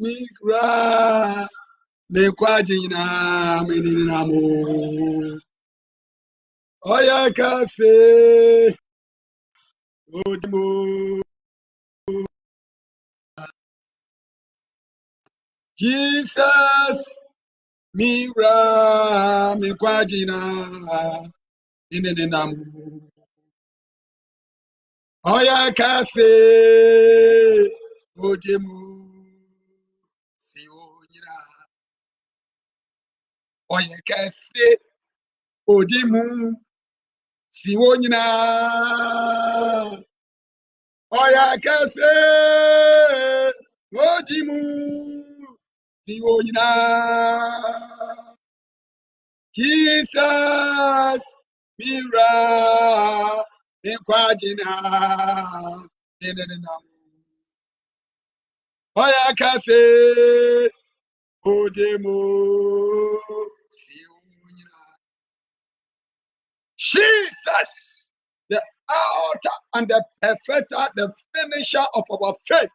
Mikra Mekwajina Meninamo Oyakase Odimu Jesus Mira Mekwajina Meninamo Oyakase Odimu Siwonyina Oyakase Odimu Siwonyina Oyakase Odimu Siwonyina Jesus Mira Mekwajina Nenenam Oyakase Odimu Siwonyina Jesus, the author and the perfecter, the finisher of our faith,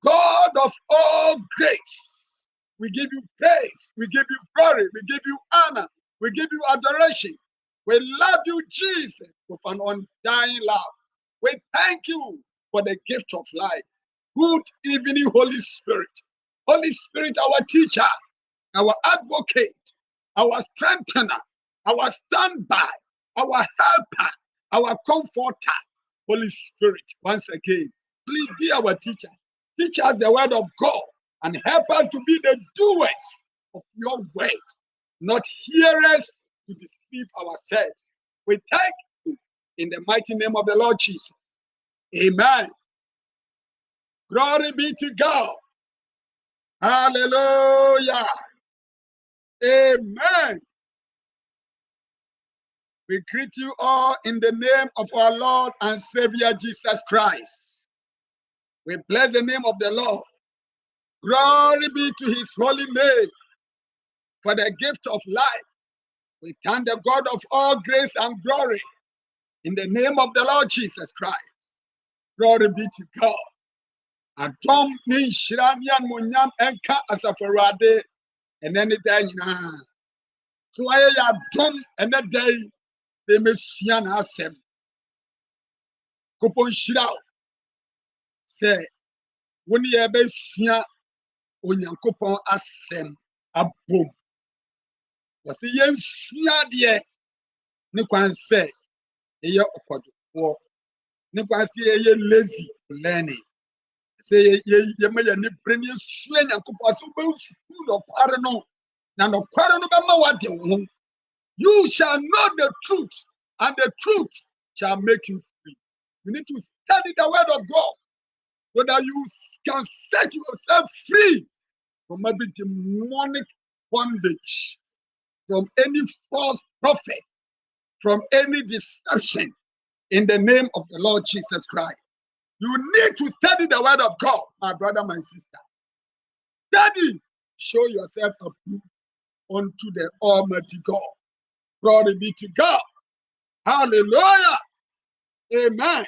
God of all grace. We give you praise, we give you glory, we give you honor, we give you adoration. We love you, Jesus, with an undying love. We thank you for the gift of life. Good evening, Holy Spirit. Holy Spirit, our teacher, our advocate, our strengthener, our standby, our helper, our comforter. Holy Spirit, once again, please be our teacher. Teach us the word of God and help us to be the doers of your word, not hearers to deceive ourselves. We thank you in the mighty name of the Lord Jesus. Amen. Glory be to God. Hallelujah. Amen. We greet you all in the name of our Lord and Savior Jesus Christ. We bless the name of the Lord. Glory be to his holy name for the gift of life. We thank the God of all grace and glory in the name of the Lord Jesus Christ. Glory be to God. Adom ni nhyira ne anuonyam enka asafarade ene ne da nyina. So aye ya adom ene dai de mesua na asem. Kopon hyira se woni ye besua onyankopon asem abom. Wose ye nsua de ne kwan se eye okodofo. Ne kwan se eye lazy learning. Say ye may ni bring you swing and couple so school of quarano. Now no quarano what they want. You shall know the truth, and the truth shall make you free. You need to study the word of God so that you can set yourself free from every demonic bondage, from any false prophet, from any deception in the name of the Lord Jesus Christ. You need to study the word of God, my brother, my sister. Study, show yourself approved unto the Almighty God. Glory be to God. Hallelujah. Amen.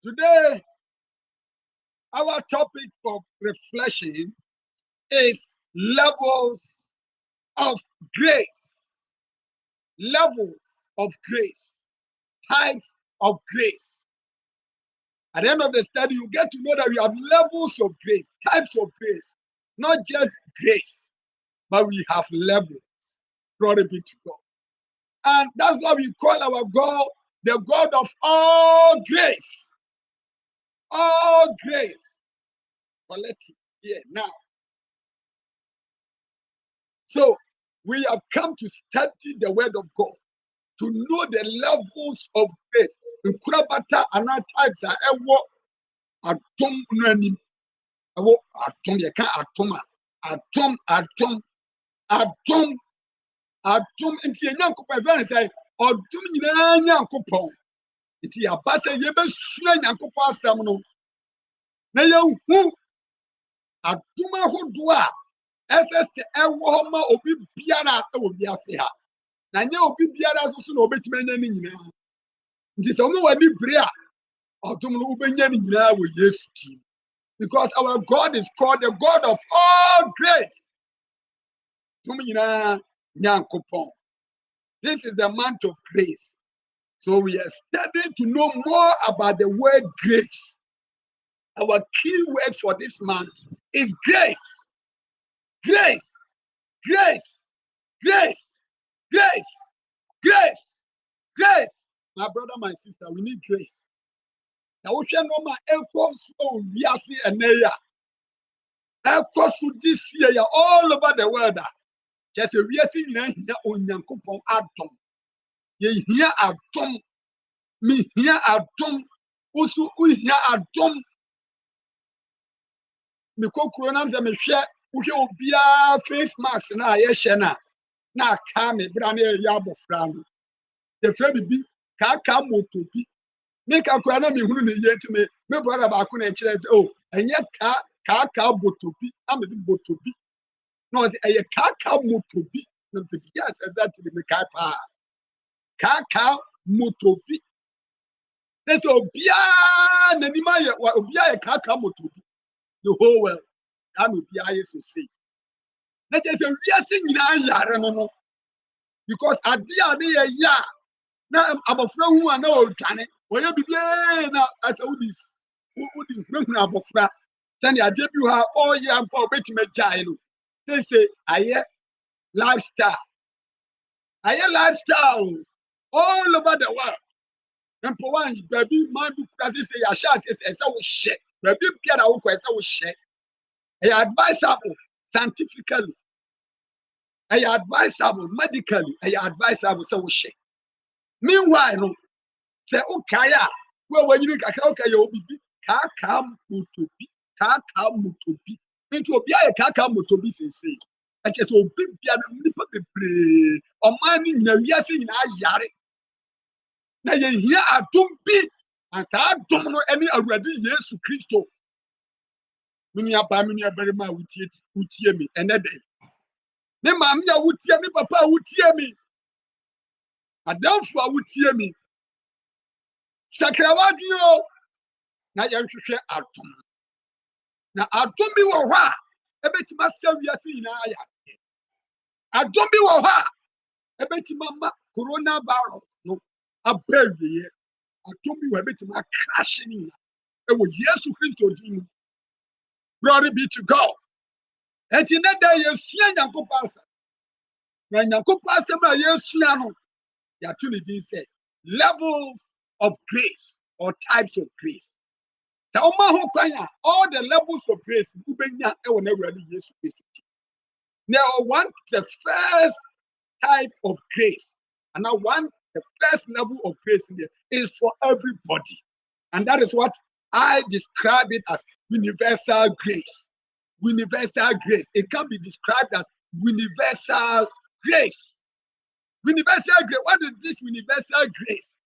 Today, our topic for reflection is levels of grace. Levels of grace. Types of grace. At the end of the study, you get to know that we have levels of grace, types of grace, not just grace, but we have levels. Glory be to God. And that's why we call our God the God of all grace. All grace. Collective here now. So we have come to study the word of God, to know the levels of grace. Nkurabata and our types are atom nani. Atom yeka atom nti enyankopon even say odum nyina nyankopon. Nti abasa yebesua nyankopon asem no na yehu adom ahodo a ɛsɛ ɛwɔ hɔ ma obi biara ɛwɔ wiase ha. Na nye obi biara so na obetumi anya ne nyinaa. Nti sɛ ɔmo wɔ ni bere a Because our God is called the God of all grace. This is the month of grace. So we are studying to know more about the word grace. Our key word for this month is grace. Grace. Grace. Grace. Grace. Grace. Grace. My brother, my sister, we need grace. Now we shall know my echoes. Oh, we are seeing a near. Echoes this year all over the world. Just a we are seeing here on Yankupon Atom. Ye here Atom. Me here Atom. Also, we here Atom. Me ko corona me share. We shall face mask na yeshena. Na kame brane yabo frano. The friend be kaka moto bi. Make a crana me who ye to me. Me brother back on a chest. Oh, and yet kaka moto bi. I'm a moto bi. No, a kaka moto bi. Yes, exactly. Me kaka moto bi. That's obia nanima obia kaka moto bi. The whole world. I'm obia so say. Let us say we are singing yare no. Because at the ya na abofra hu ana o twane oye bibie na asa udis hu abofra tani ade bi ha all year mpa obetima jai no say aye lifestyle all over the world mpo wan baby man bi kura say ya sha say esa wo hye baby bia na wo ko esa wo hye advisable scientifically advisable medically advisable so wo hye meanwhile no say ukaya we when you kakra ukaya obibi kaka mutobi into obi aye kaka mutobi sese ache so obi bia no nipa bebre oman ni na wiase nyina yare na ye hia adom bi asa adom no ene awurade Yesu Kristo mini aba mini abere ma wutie mi ene de me maami ya wutie mi papa wutie mi adamfo wutie mi sakrawadio na yɛhwehwɛ adom na adom bi wɔ hɔ a ɛbɛtumi asɛ wiase nyinaa yɛ adeɛ adom bi wɔ hɔ a ɛbɛtumi ama coronavirus no aba awieɛ adom bi wɔ hɔ a ɛbɛtumi akrahye ne nyinaa ɛwɔ Yesu Kristo din mu glory be to God ɛnti ne da yɛsua Nyankopɔn asɛm na Nyankopɔn asɛm a yɛsua no yɛato ne din sɛ levels of grace or types of grace. All the levels of grace, now the first type of grace, and now the first level of grace in there is for everybody, and that is what I describe it as universal grace. Universal grace. It can be described as universal grace. Universal grace. What is this universal grace?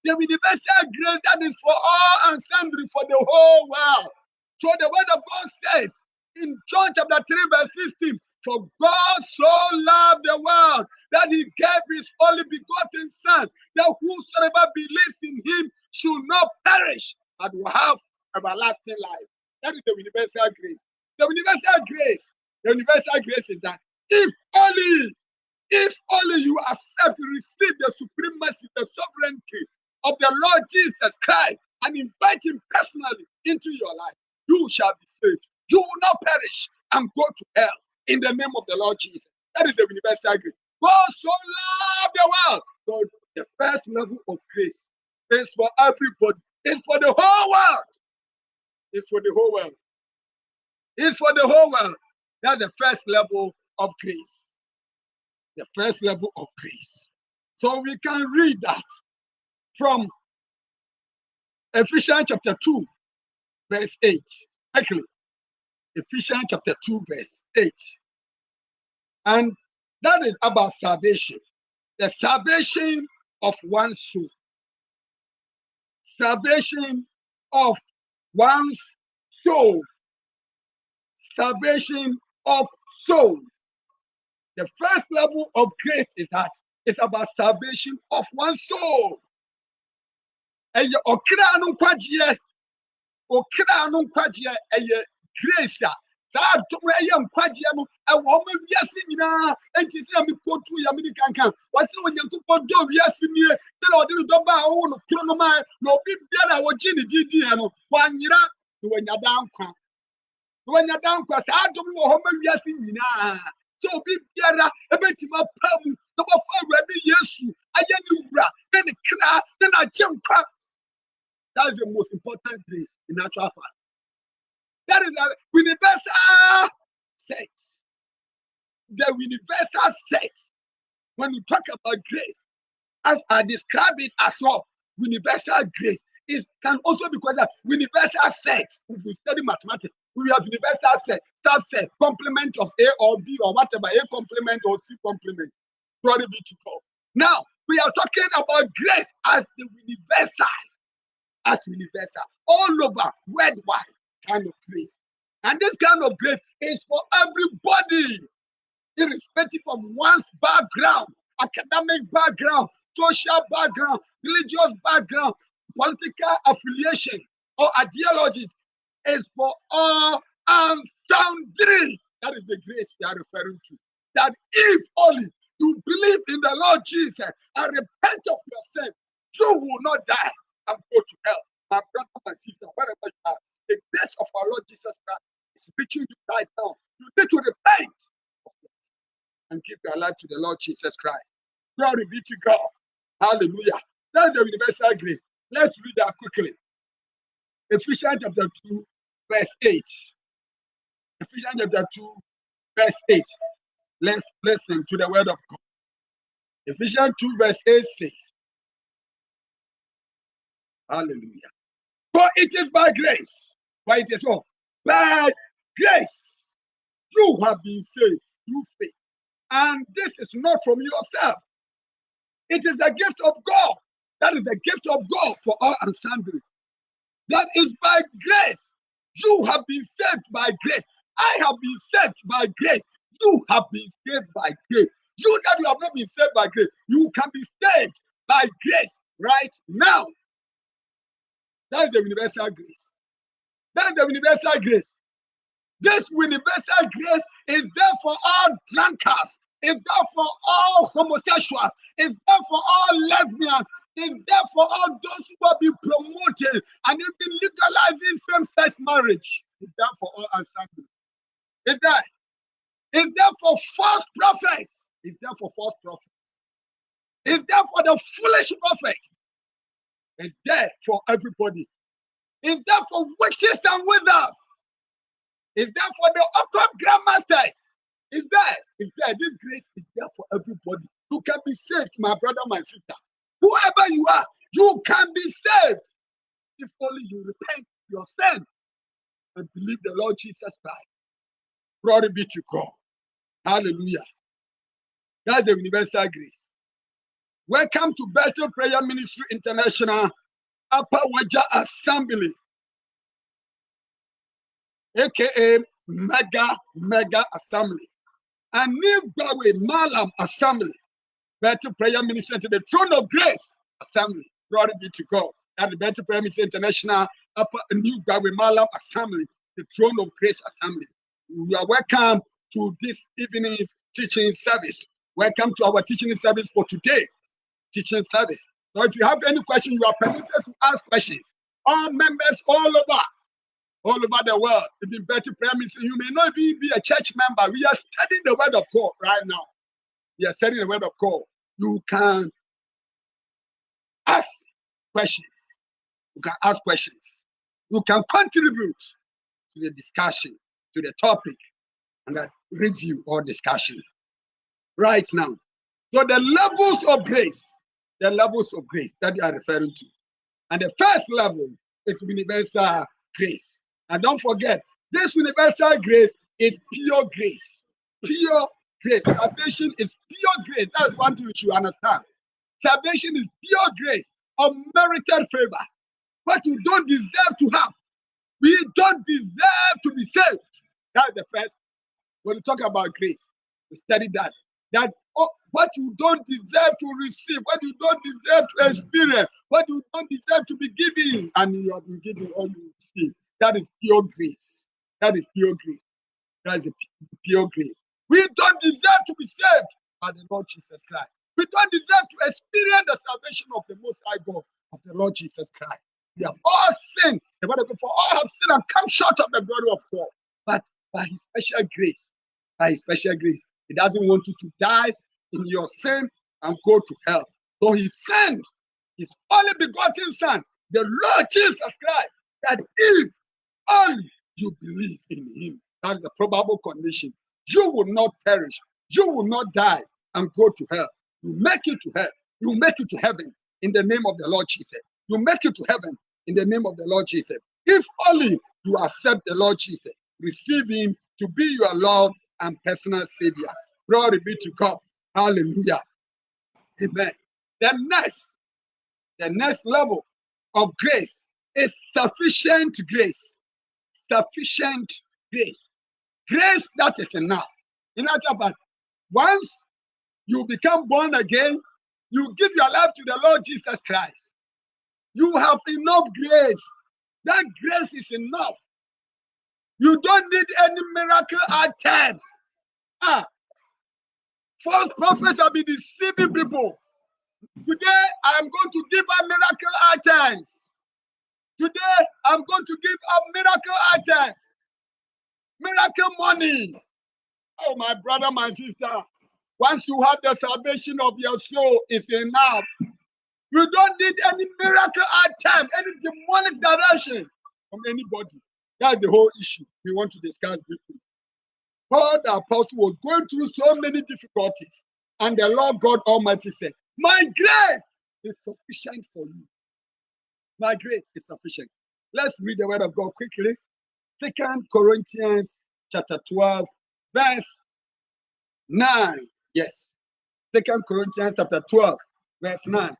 The universal grace that is for all and sundry for the whole world. So the word of God says in John chapter 3 verse 16, for God so loved the world that he gave his only begotten son, that whosoever believes in him should not perish, but will have everlasting life. That is the universal grace. The universal grace is that if only you accept, receive the supremacy, the sovereignty of the Lord Jesus Christ and invite him personally into your life, you shall be saved. You will not perish and go to hell in the name of the Lord Jesus. That is the universal grace. God so loved the world. So the first level of grace is for everybody. It's for the whole world. It's for the whole world. It's for the whole world. That's the first level of grace. The first level of grace. So we can read that from Ephesians chapter 2, verse 8. Actually, Ephesians chapter 2, verse 8. And that is about salvation. The salvation of one's soul. Salvation of one's soul. Salvation of souls. The first level of grace is that it's about salvation of one's soul. ɛyɛ ɔkra no nkwagyeɛ ɛyɛ grace a saa adom no ɛyɛ nkwagyeɛ no ɛwɔ ɔma wiase nyinaa ɛnti sɛ na mekɔtu yɛ mede kankan wɔse na onyankopɔn dɔ wiase nie sɛ na ɔde no dɔba a ɔwo no koro no ma na obi biara a wɔgye ne didiɛ no wanyera na wanya daa nkwa saa adom no wɔ hɔ ma wiase nyinaa sɛ obi biara ɛbɛtumi apa mu na wɔfa Awurade Yesu ayɛ ne wura ne ne kra ne n'agye nkwa. That is the most important grace in natural fact. That is a universal sex. The universal sex. When you talk about grace, as I describe it as well, universal grace can also be called universal sex. If we study mathematics, we have universal sex, subset, complement of A or B or whatever, A complement or C complement. Glory be to God. Now, we are talking about grace as the universal. As universal, all over, worldwide kind of grace. And this kind of grace is for everybody, irrespective of one's background, academic background, social background, religious background, political affiliation, or ideologies. It's for all and sundry. That is the grace we are referring to. That if only you believe in the Lord Jesus and repent of your sin, you will not die and go to hell. My brother, my sister, wherever you are, the grace of our Lord Jesus Christ is reaching you right now. You need to repent and give your life to the Lord Jesus Christ. Glory be to God. Hallelujah. That's the universal grace. Let's read that quickly. Ephesians chapter 2, verse 8. Ephesians chapter 2, verse 8. Let's listen to the word of God. Ephesians 2, verse 8 says, hallelujah. For it is by grace. For it is all. By grace. You have been saved through faith. And this is not from yourself. It is the gift of God. That is the gift of God for all and sundry. That is by grace. You have been saved by grace. I have been saved by grace. You have been saved by grace. You that you have not been saved by grace, you can be saved by grace right now. That is the universal grace. That is the universal grace. This universal grace is there for all drunkards, is there for all homosexuals, is there for all lesbians, is there for all those who will be promoted and even legalizing same-sex marriage. It's there for all and sundry. It's there. It's there for false prophets. It's there for false prophets. It's there for the foolish prophets. It's there for everybody. It's there for witches and wizards. It's there for the occult grandmasters. It's there. It's there. This grace is there for everybody. You can be saved, my brother, my sister. Whoever you are, you can be saved if only you repent your sin and believe the Lord Jesus Christ. Glory be to God. Hallelujah. That's the universal grace. Welcome to Bethel Prayer Ministry International Upper Waja Assembly, aka Mega Assembly, and New Broadway Malam Assembly, Bethel Prayer Ministry to the Throne of Grace Assembly. Glory be to God. That's the Bethel Prayer Ministry International Upper New Broadway Malam Assembly, the Throne of Grace Assembly. You are welcome to this evening's teaching service. Welcome to our teaching service for today. Teaching service. So if you have any question, you are permitted to ask questions. All members all over the world. If you Bethel Prayer Ministry, you may not even be a church member. We are studying the word of God right now. We are studying the word of God. You can ask questions. You can ask questions. You can contribute to the discussion, to the topic, and that review or discussion right now. So the levels of grace that you are referring to. And the first level is universal grace. And don't forget, this universal grace is pure grace. Pure grace. Salvation is pure grace. That's one thing you should understand. Salvation is pure grace, unmerited favor. What you don't deserve to have. We don't deserve to be saved. That's the first. When we talk about grace, we study that. That what you don't deserve to receive, what you don't deserve to experience, what you don't deserve to be given, and you have been given all you receive. That is pure grace. That is pure grace. That is a pure grace. We don't deserve to be saved by the Lord Jesus Christ. We don't deserve to experience the salvation of the Most High God, of the Lord Jesus Christ. We have all sinned. The Bible says, for all have sinned and come short of the glory of God. But by His special grace, He doesn't want you to die in your sin and go to hell. So He sent His only begotten Son, the Lord Jesus Christ, that if only you believe in Him, that is the probable condition, you will not perish, you will not die and go to hell. You make it to hell. You make it to heaven in the name of the Lord Jesus. You make it to heaven in the name of the Lord Jesus. If only you accept the Lord Jesus, receive Him to be your Lord and personal Savior. Glory be to God. Hallelujah. Amen. The next level of grace is sufficient grace. Sufficient grace. Grace that is enough. In other words, once you become born again, you give your life to the Lord Jesus Christ. You have enough grace. That grace is enough. You don't need any miracle item. False prophets have been deceiving people. Today, I am going to give out miracle items. Today, I'm going to give up miracle items. Miracle money. Oh, my brother, my sister. Once you have the salvation of your soul, it's enough. You don't need any miracle item, any demonic direction from anybody. That's the whole issue we want to discuss briefly. Paul the apostle was going through so many difficulties, and the Lord God Almighty said, my grace is sufficient for you. My grace is sufficient. Let's read the word of God quickly. 2 Corinthians chapter 12, verse 9. Yes. 2 Corinthians chapter 12, verse 9.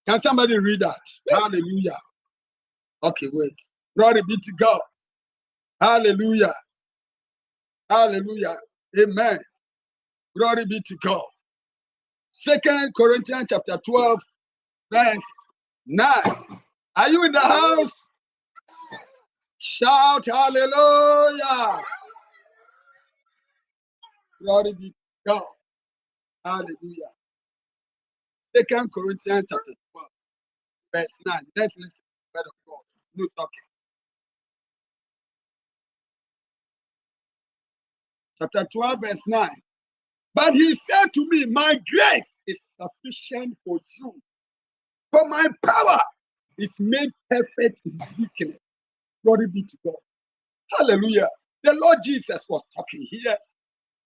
Can somebody read that? Hallelujah. Okay, wait. Glory be to God. Hallelujah. Hallelujah. Amen. Glory be to God. 2 Corinthians chapter 12, verse 9. Are you in the house? Shout hallelujah. Glory be to God. Hallelujah. 2 Corinthians chapter 12, verse 9. Let's listen to the word of God. No talking. Chapter 12, verse 9. But he said to me, my grace is sufficient for you, for my power is made perfect in weakness. Glory be to God. Hallelujah. The Lord Jesus was talking here.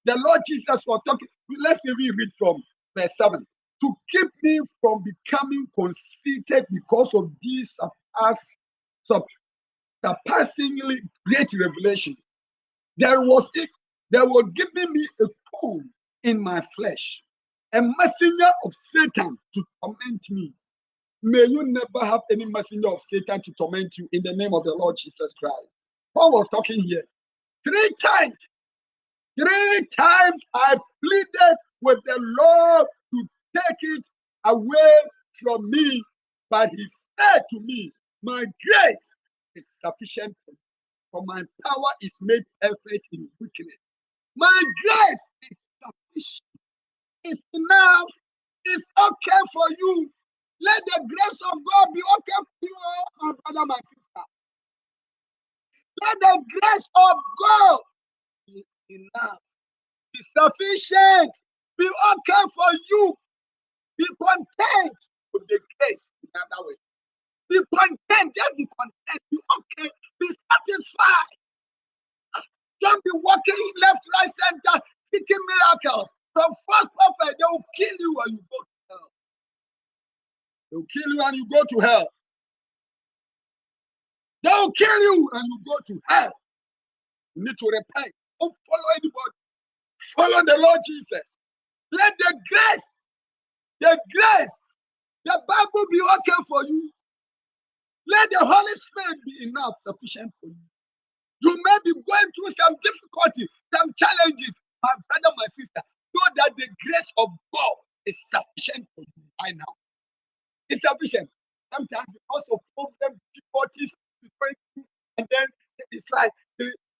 The Lord Jesus was talking. Let's read from verse 7. To keep me from becoming conceited because of this surpassingly great revelation. There was giving me a thorn in my flesh, a messenger of Satan to torment me. May you never have any messenger of Satan to torment you in the name of the Lord Jesus Christ. Paul was talking here. 3 times I pleaded with the Lord to take it away from me, but he said to me, my grace is sufficient for my power is made perfect in weakness. My grace is sufficient. It's enough. It's okay for you. Let the grace of God be okay for you, my brother, my sister. Let the grace of God be enough. Be sufficient. Be okay for you. Be content with the grace in other way. Be content. Just be content. Be okay. Be satisfied. Don't be walking left, right, center, seeking miracles. From false prophet, they will kill you and you go to hell. They will kill you and you go to hell. They will kill you and you go to hell. You need to repent. Don't follow anybody. Follow the Lord Jesus. Let the grace, the Bible be okay for you. Let the Holy Spirit be enough, sufficient for you. You may be going through some difficulty, some challenges, my brother, my sister. know that the grace of God is sufficient for you right now. It's sufficient. Sometimes because of problems, difficulties, and then it's like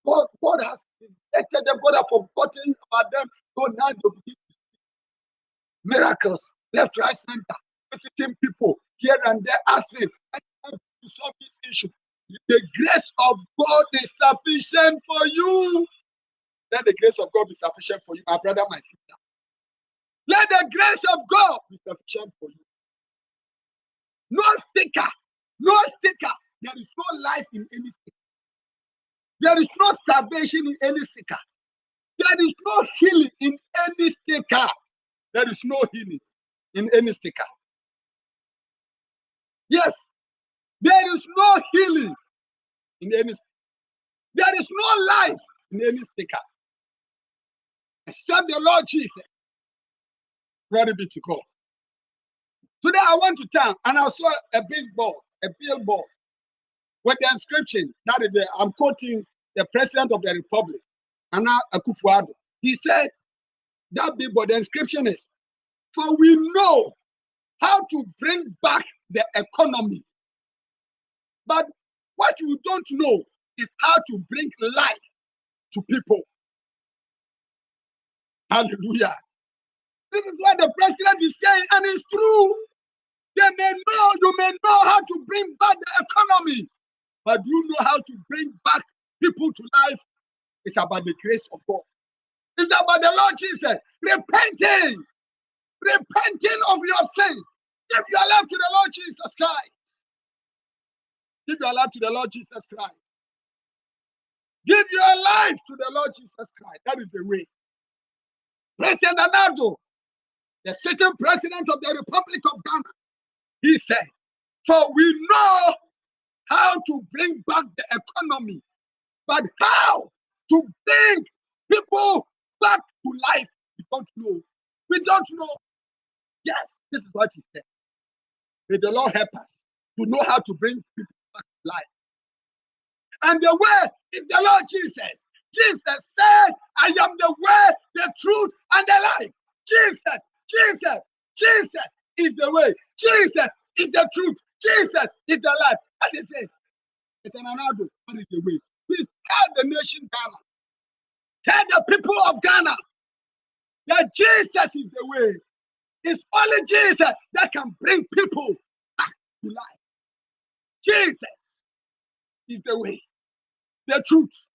God has rejected them, God has forgotten about them. So now they begin to see miracles, left, right, center, visiting people here and there, asking to solve this issue. The grace of God is sufficient for you. Let the grace of God be sufficient for you, my brother, my sister. Let the grace of God be sufficient for you. No sticker, no sticker. There is no life in any sticker. There is no salvation in any sticker. There is no healing in any sticker. There is no healing in any sticker. Yes, there is no healing in any sticker. There is no life in any sticker. Except the Lord Jesus. Glory be to God. Today I went to town and I saw a big board, a billboard with the inscription. That is I'm quoting the President of the Republic, Nana Akufo-Addo. He said that billboard, the inscription is, "For we know how to bring back the economy. But what you don't know is how to bring life to people." Hallelujah. This is what the president is saying, and it's true. You may know how to bring back the economy, but do you know how to bring back people to life? It's about the grace of God. It's about the Lord Jesus repenting of your sins. Give your life to the Lord Jesus Christ. Give your life to the Lord Jesus Christ. Give your life to the Lord Jesus Christ. That is the way. President Nana, the sitting president of the Republic of Ghana, he said, "For we know how to bring back the economy, but how to bring people back to life, we don't know. We don't know." Yes, this is what he said. May the Lord help us to know how to bring people back to life. And the way is the Lord Jesus. Jesus said, "I am the way, the truth, and the life." Jesus is the way. Jesus is the truth. Jesus is the life. That is it. It's an anado. That is the way. Please tell the nation Ghana. Tell the people of Ghana that Jesus is the way. It's only Jesus that can bring people back to life. Jesus is the way, the truth,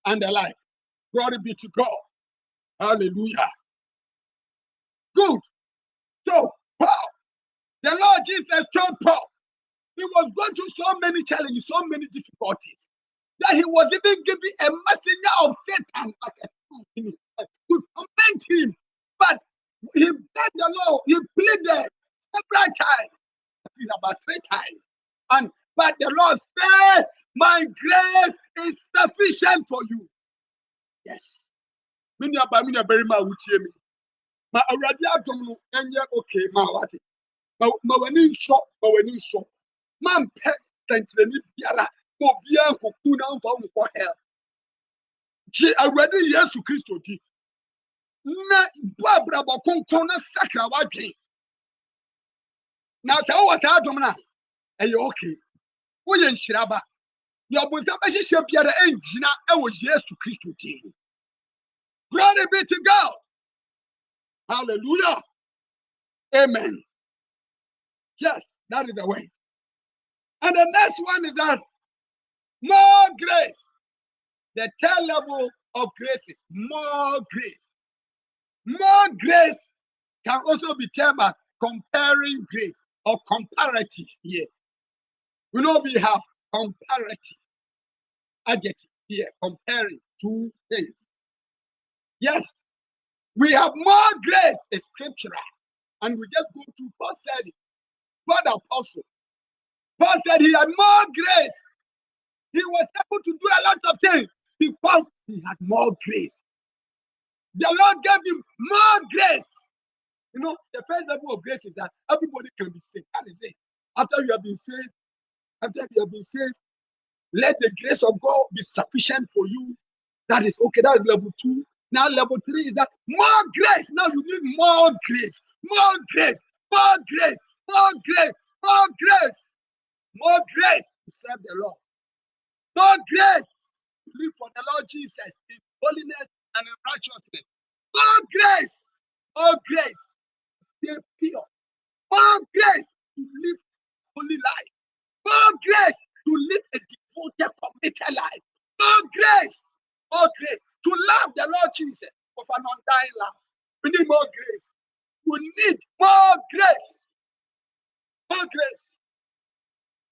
and the life. Glory be to God. Hallelujah. Good. So, Paul, the Lord Jesus told Paul, he was going through so many challenges, so many difficulties, that he was even given a messenger of Satan, like a to torment him. But he begged the Lord, he pleaded several times, about 3 times. But the Lord said, "My grace is sufficient for you." Yes. Many are very much with me. Ma already adom no enye okay ma wate. Ma wani nso. Man pe tentreni biara. Obia koku na mfa wo hell. Ji already Yesu Kristo di. Na babra bokonkon na sakra wadwen. Na sa wo sa adom na eye okay. Wo ye nhiraba. Your bonsa be hihye biara engina e wo Yesu Kristo di. Glory be to God. Hallelujah. Amen. Yes, that is the way. And the next one is that more grace. The third level of grace is more grace. More grace can also be termed as comparing grace or comparative here. We know we have comparative adjective here, comparing two things. Yes, we have more grace, is scriptural. And we just go to Paul said it. God apostle. Paul said he had more grace. He was able to do a lot of things because he had more grace. The Lord gave him more grace. You know, the first level of grace is that everybody can be saved. That is it. After you have been saved, let the grace of God be sufficient for you. That is okay. That is level 2. Now level 3 is that more grace. Now you need more grace, more grace, more grace, more grace, more grace, more grace to serve the Lord. More grace to live for the Lord Jesus in holiness and in righteousness. More grace, more grace to stay pure. More grace to live holy life. More grace to live a devoted, committed life. More grace to love the Lord Jesus with an undying love. We need more grace. We need more grace. More grace.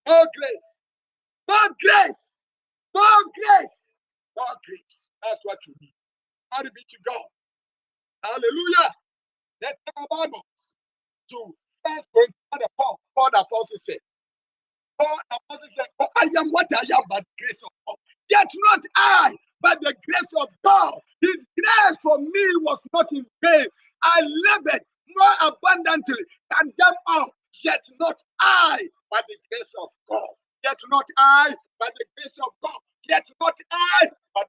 More grace. More grace. More grace. More grace. That's what you need. Glory be to God. Hallelujah. Let's take our Bibles to 1 Corinthians. Paul the apostle said, Paul the apostle said, "For I am what I am by the grace of God. Yet not I, but the grace of God. His grace for me was not in vain. I labored more abundantly than them all. Yet not I, but the grace of God. Yet not I, but the grace of God. Yet not I, but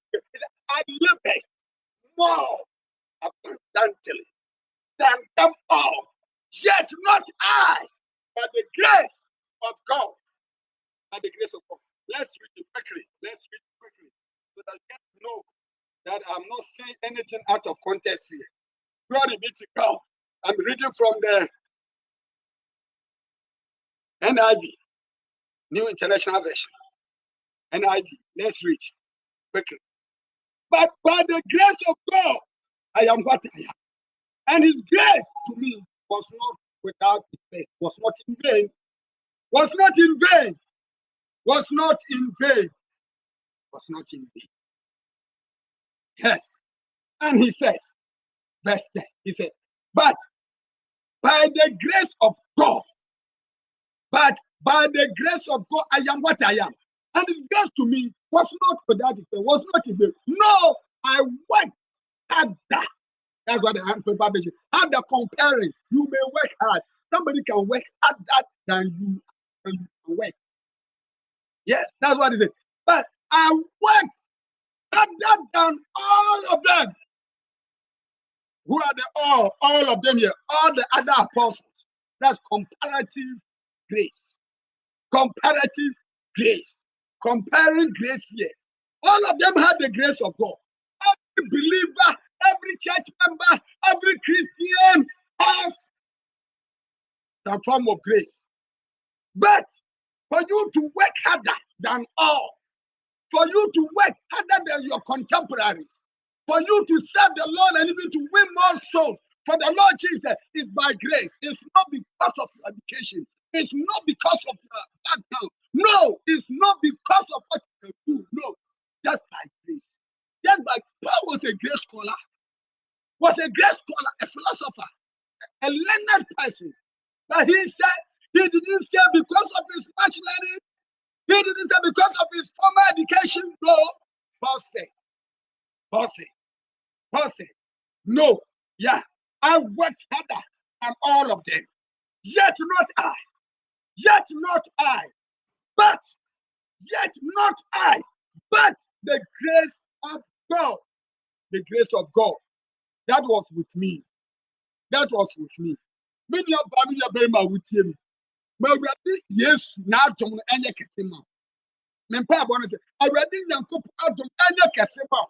I labored more abundantly than them all. Yet not I, but the grace of God." By the grace of God. Let's read it quickly. Let's read it quickly so that you get to know that I'm not saying anything out of context here. Glory be to God. I'm reading from the NIV, New International Version. NIV. Let's read quickly. But by the grace of God, I am what I am. And his grace to me was not without effect, was not in vain, was not in vain, was not in vain, was not in vain. Yes. And he says, verse 10, he said, but by the grace of God, I am what I am. And his grace to me was not without effect, was not in vain. No, I worked harder. That's what the hand paper mentions. Have the comparing. You may work hard. Somebody can work harder than you can work. Yes, that's what he said. But I worked harder than all of them. Who are the all of them here? All the other apostles. That's comparative grace. Comparative grace. Comparing grace here. All of them had the grace of God. Every believer, every church member, every Christian has some form of grace. But for you to work harder than all, for you to work harder than your contemporaries, for you to serve the Lord and even to win more souls for the Lord Jesus is by grace. It's not because of your education. It's not because of your background. No, it's not because of what you can do. No, just by grace. Just by Paul was a great scholar, a philosopher, a learned person. But he didn't say because of his much learning. He didn't say because of his formal education. No, Paul said, no, yeah, I worked harder than all of them. Yet not I, but the grace of God. The grace of God. That was with me. Many of them are very much with him. Yes, now don't any kesima. Mempa bonnet. Already Yankup Adam any kesima.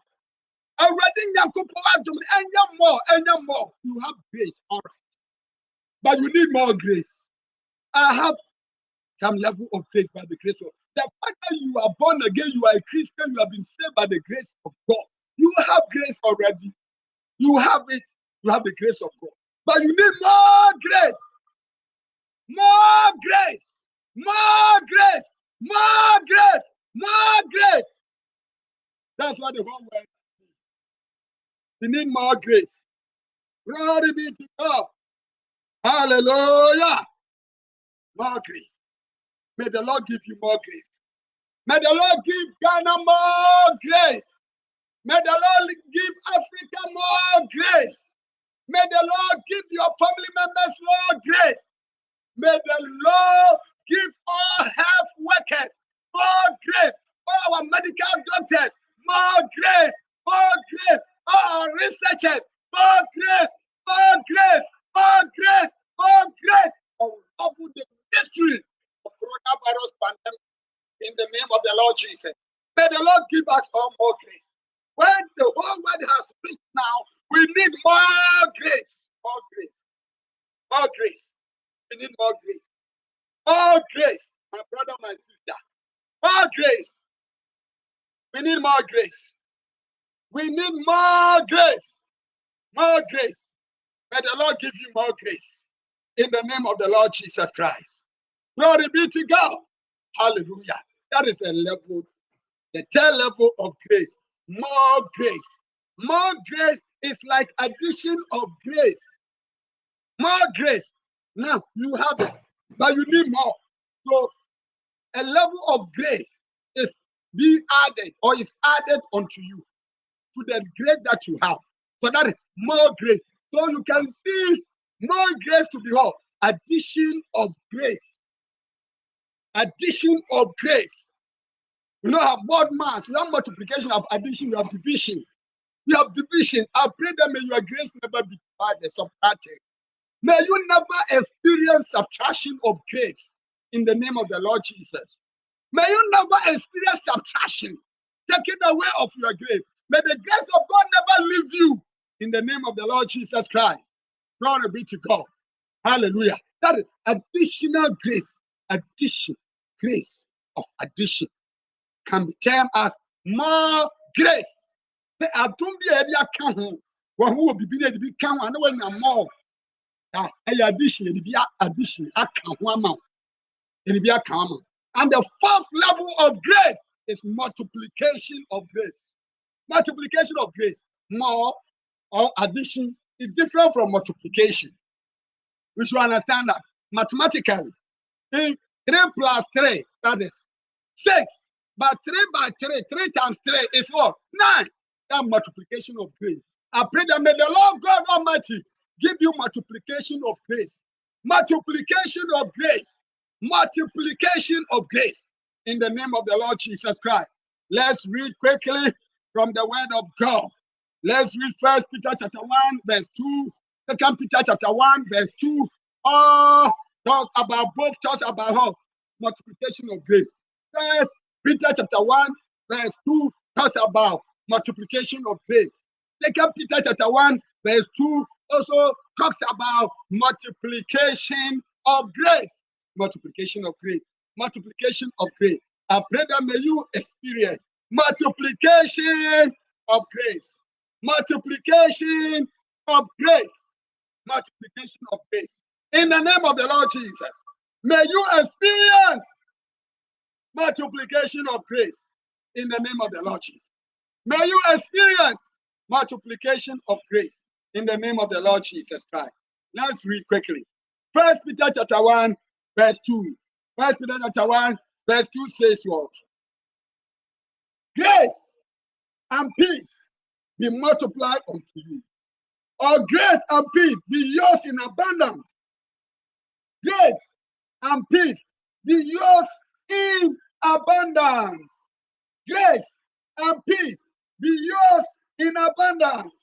Already Yankup Adam any more. You have grace, all right. But you need more grace. I have some level of grace by the grace of the fact that you are born again, you are a Christian, you have been saved by the grace of God. You have grace already. You have it. You have the grace of God. But you need more grace. More grace. More grace. More grace. More grace. That's what the whole world needs. You need more grace. Glory be to God. Hallelujah. More grace. May the Lord give you more grace. May the Lord give Ghana more grace. May the Lord give Africa more grace. May the Lord give your family members more grace. May the Lord give all health workers more grace. All our medical doctors more grace. More grace. All our research in the name of the Lord Jesus. May the Lord give us all more grace. When the whole world has speak now, we need more grace. More grace. More grace. We need more grace. More grace. My brother, my sister. More grace. We need more grace. We need more grace. More grace. May the Lord give you more grace. In the name of the Lord Jesus Christ. Glory be to God. Hallelujah. That is the level, the third level of grace. More grace. More grace is like addition of grace. More grace. Now you have it, but you need more. So a level of grace is being added or is added unto you to the grace that you have. So that is more grace. So you can see more grace to behold. Addition of grace. Addition of grace. You know, have word mass, you have multiplication, you have addition, you have division. You have division. I pray that may your grace never be divided, subtracted. May you never experience subtraction of grace in the name of the Lord Jesus. May you never experience subtraction, taking away of your grace. May the grace of God never leave you in the name of the Lord Jesus Christ. Glory be to God. Hallelujah. That is additional grace. Addition. Grace of addition can be termed as more grace. The adum bi e dia ka ho. Wo ho obi bi na di bi ka ho ana wa nya more. Ah, addition, e bi addition aka ho ama. E bi aka ama. And the fourth level of grace is multiplication of grace. Multiplication of grace. More or addition is different from multiplication. We should understand that mathematically. 3 plus 3, that is 6. But 3 by 3, 3 times 3 is what? 9. That multiplication of grace. I pray that may the Lord God Almighty give you multiplication of grace. Multiplication of grace. Multiplication of grace. In the name of the Lord Jesus Christ. Let's read quickly from the word of God. Let's read 1 Peter chapter 1, verse 2. 2 Peter chapter 1, verse 2. Talk about how multiplication of grace. 1 Peter chapter 1, verse 2 talks about multiplication of grace. 2 Peter chapter 1, verse 2 also talks about multiplication of grace. Multiplication of grace. Multiplication of grace. I pray that may you experience multiplication of grace. Multiplication of grace. Multiplication of grace. In the name of the Lord Jesus, may you experience multiplication of grace. In the name of the Lord Jesus. May you experience multiplication of grace. In the name of the Lord Jesus Christ. Let's read quickly. 1 Peter chapter 1, verse 2. 1 Peter chapter 1, verse 2 says what? Grace and peace be multiplied unto you. Or grace and peace be yours in abundance. Grace and peace be yours in abundance. Grace and peace be yours in abundance.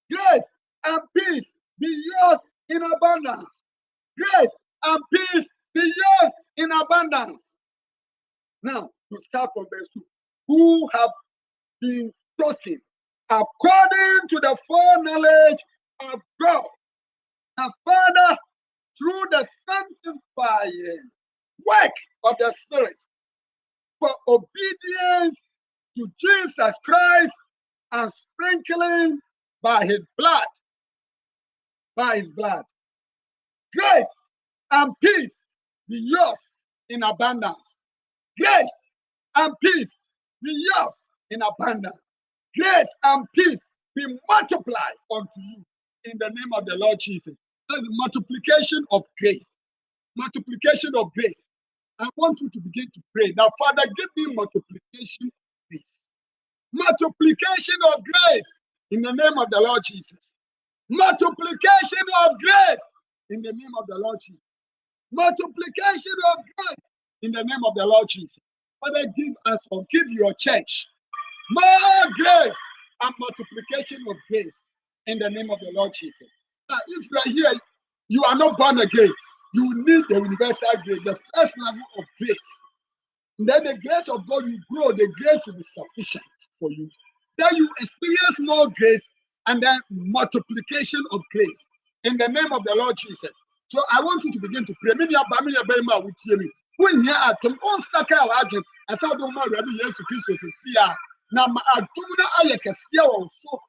Grace and peace be yours in abundance. Grace and peace be yours in abundance. Now, to start from verse 2. Who have been chosen according to the foreknowledge of God, the Father, through the sanctifying work of the Spirit, for obedience to Jesus Christ and sprinkling by his blood. By his blood. Grace and peace be yours in abundance. Grace and peace be yours in abundance. Grace and peace be multiplied unto you in the name of the Lord Jesus. That's the multiplication of grace. Multiplication of grace. I want you to begin to pray. Now, Father, give me multiplication of grace. Multiplication of grace in the name of the Lord Jesus. Multiplication of grace in the name of the Lord Jesus. Multiplication of grace in the name of the Lord Jesus. Father, give us or give your church more grace and multiplication of grace in the name of the Lord Jesus. Now, if you are here, you are not born again. You need the universal grace, the first level of grace. then the grace of God will grow. The grace will be sufficient for you. Then you experience more grace and then multiplication of grace in the name of the Lord Jesus. So I want you to begin to pray. When you are to all stuck out, I thought don't mind Rabbi Jesus Christ is here. Now I don't know I can see also.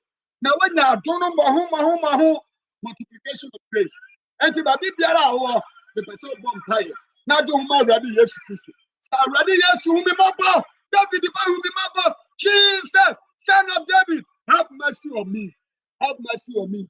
Now when you don't know multiplication of grace. And to be the person born fire. Now don't mind Rabbi Jesus Christ. Rabbi Jesus whom me mabo. David the man whom me mabo. Jesus, son of David, have mercy on me. Have mercy on me.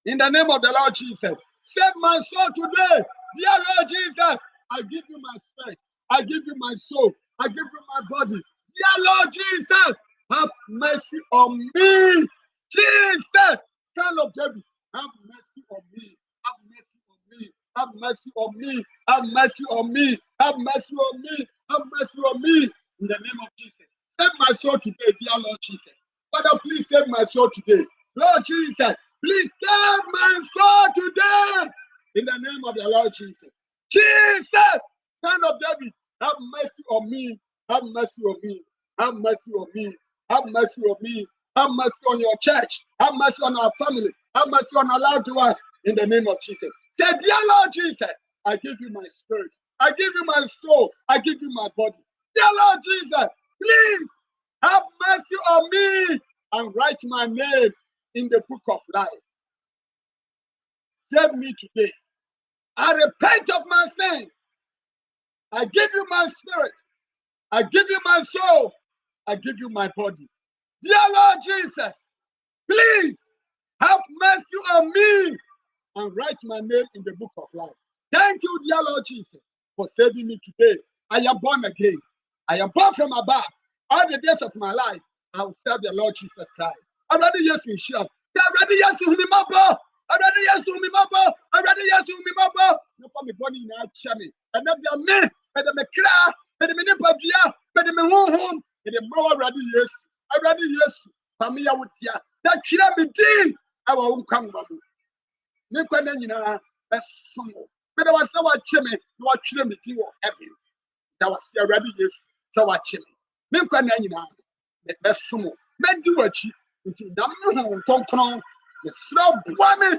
In the name of the Lord Jesus, save my soul today. Dear Lord Jesus, I give you my spirit. I give you my soul. I give you my body. Dear Lord Jesus, have mercy on me. Jesus, son of David, have mercy on me. Have mercy on me. Have mercy on me. Have mercy on me. Have mercy on me. Have mercy on me. In the name of Jesus, save my soul today, dear Lord Jesus. Father, please save my soul today. Lord Jesus, please save my soul today. In the name of the Lord Jesus. Jesus, son of David, have mercy on me. Have mercy on me. Have mercy on me. Have mercy on me. Have mercy on your church. Have mercy on our family. Have mercy on our loved ones. In the name of Jesus. Say, dear Lord Jesus, I give you my spirit. I give you my soul. I give you my body. Dear Lord Jesus, please have mercy on me and write my name in the book of life. Save me today. I repent of my sins. I give you my spirit. I give you my soul. I give you my body. Dear Lord Jesus, please have mercy on me and write my name in the book of life. Thank you, dear Lord Jesus, for saving me today. I am born again. I am born from above. All the days of my life, I will serve the Lord Jesus Christ. I'm ready, yes, we shall. I'm ready, yes, to me, my boy. I'm ready, yes, to me, my boy. I'm ready, yes, to me, my boy. No for me, body in our chimney. And then they are me, and then me cry, and then me nipple dear, and then me home, and then more ready, yes. I'm ready, yes. Familiar with ya. That killer me deal. I won't come, mamma. Me kwenda nyina esomo me da wasa wa cheme na wa twere me tin wo heaven da wasa awurade yesu sa wa cheme me kwenda nyina me esomo me di wachi nti da me ho ntonkron me sra boa me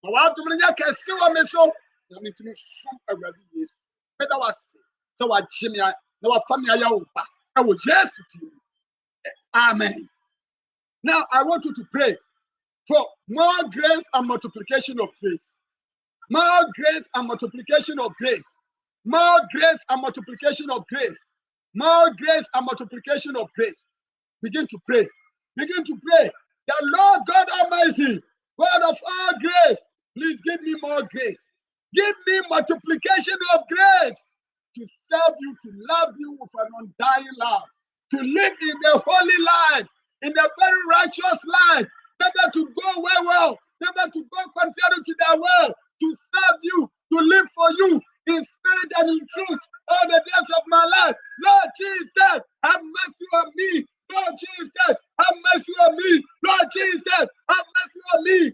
na wa dum ne yakase wa me so na me tin som awurade yesu me da wasa sa wa cheme na wa fa me aya wo ba e wo yesu ti. Amen. Now I want you to pray for more grace and multiplication of grace. More grace and multiplication of grace. More grace and multiplication of grace. More grace and multiplication of grace. Begin to pray. Begin to pray. The Lord God Almighty, God of all grace, please give me more grace. Give me multiplication of grace to serve you, to love you with an undying love, to live in the holy life, in the very righteous life, never to go well, never to go contrary to their will, to serve you, to live for you in spirit and in truth all the days of my life. Lord Jesus, have mercy on me. Lord Jesus, have mercy on me. Lord Jesus, have mercy on me.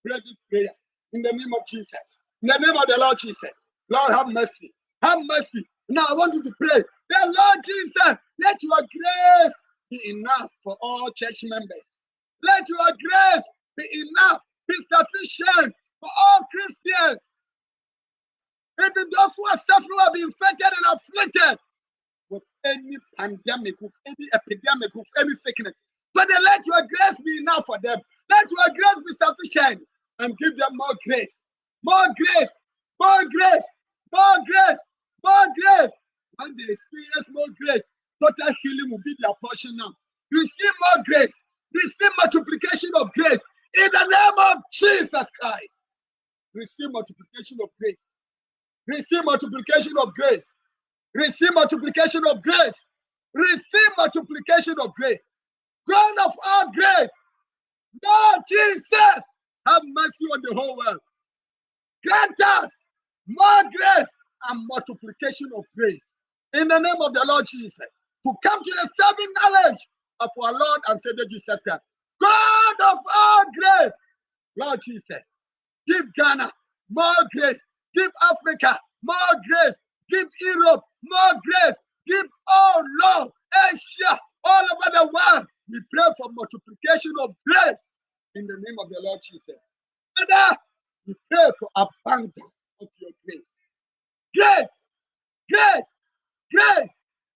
Pray this prayer in the name of Jesus. In the name of the Lord Jesus. Lord, have mercy. Have mercy. Now I want you to pray. The Lord Jesus, let your grace be enough for all church members. Let your grace be enough, be sufficient for all Christians. Even those who are suffering will be infected and afflicted with any pandemic, with any epidemic, with any sickness. But then let your grace be enough for them. Let your grace be sufficient and give them more grace. More grace, more grace, more grace, more grace. When they experience more grace, total healing will be their portion now. Receive more grace. Receive multiplication of grace. In the name of Jesus Christ. Receive multiplication of grace. Receive multiplication of grace. Receive multiplication of grace. Receive multiplication of grace. God of all grace. Lord Jesus, have mercy on the whole world. Grant us more grace and multiplication of grace. In the name of the Lord Jesus, to come to the saving knowledge of our Lord and Savior Jesus Christ. God of all grace, Lord Jesus, give Ghana more grace. Give Africa more grace. Give Europe more grace. Give, oh Lord, Asia, all over the world. We pray for multiplication of grace in the name of the Lord Jesus. Father, we pray for abundance of your grace. Grace, grace, grace,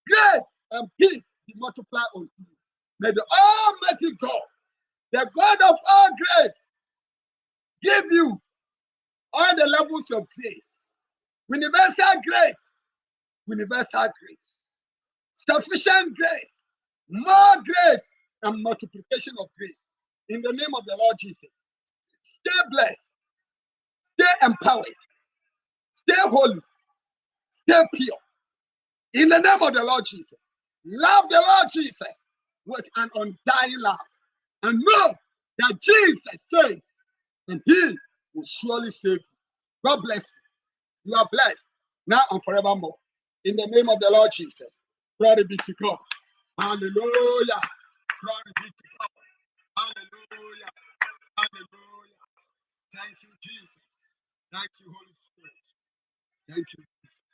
grace, and peace be multiplied unto you. May the Almighty God, the God of all grace, give you all the levels of grace. Universal grace, universal grace, sufficient grace, more grace, and multiplication of grace. In the name of the Lord Jesus, stay blessed, stay empowered, stay holy, stay pure. In the name of the Lord Jesus, love the Lord Jesus with an undying love. And know that Jesus saves, and he will surely save you. God bless you. You are blessed now and forevermore. In the name of the Lord Jesus. Glory be to God. Hallelujah. Glory be to God. Hallelujah. Hallelujah. Thank you, Jesus. Thank you, Holy Spirit. Thank you, Jesus.